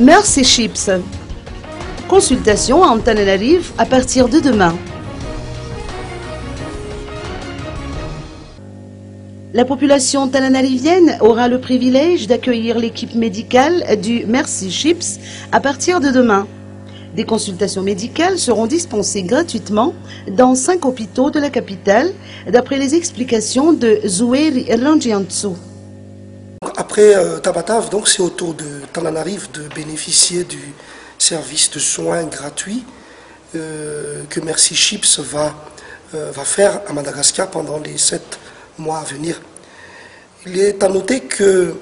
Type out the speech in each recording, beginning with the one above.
Merci Chips. Consultation à Antananarive à partir de demain. La population tananarivienne aura le privilège d'accueillir l'équipe médicale du Merci Chips à partir de demain. Des consultations médicales seront dispensées gratuitement dans 5 hôpitaux de la capitale, d'après les explications de Zoueri Erlangiantsou. Après Tabatav, donc c'est au tour de Tananarive de bénéficier du service de soins gratuits que Merci Chips va faire à Madagascar pendant les 7 mois à venir. Il est à noter que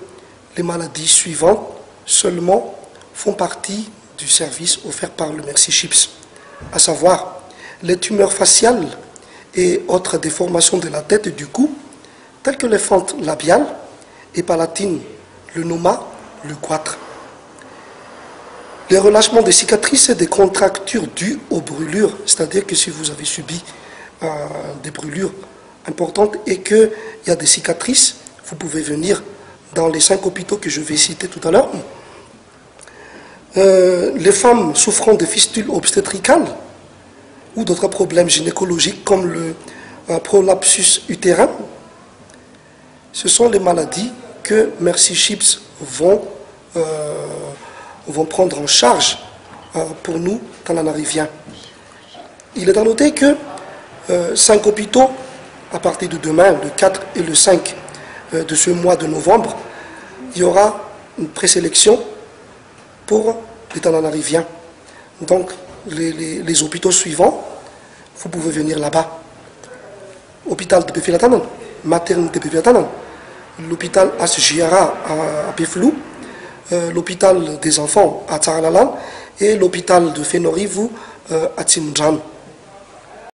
les maladies suivantes seulement font partie du service offert par le Merci Chips, à savoir les tumeurs faciales et autres déformations de la tête et du cou, telles que les fentes labiales et palatines, le noma, le goitre. Les relâchements des cicatrices et des contractures dues aux brûlures, c'est-à-dire que si vous avez subi des brûlures importantes et qu'il y a des cicatrices, vous pouvez venir dans les 5 hôpitaux que je vais citer tout à l'heure. Les femmes souffrant de fistules obstétricales ou d'autres problèmes gynécologiques comme le prolapsus utérin, ce sont les maladies que Merci Chips vont prendre en charge pour nous, Tananariviens. Il est à noter que 5 hôpitaux, à partir de demain, le 4 et le 5 de ce mois de novembre, il y aura une présélection pour les Tananariviens. Donc, les hôpitaux suivants, vous pouvez venir là-bas. Hôpital de Befilatanan, maternité de Befilatanan, l'hôpital Asjiara à Beflou, l'hôpital des enfants à Tsaralalan et l'hôpital de Fénorivu à Tsimdjan.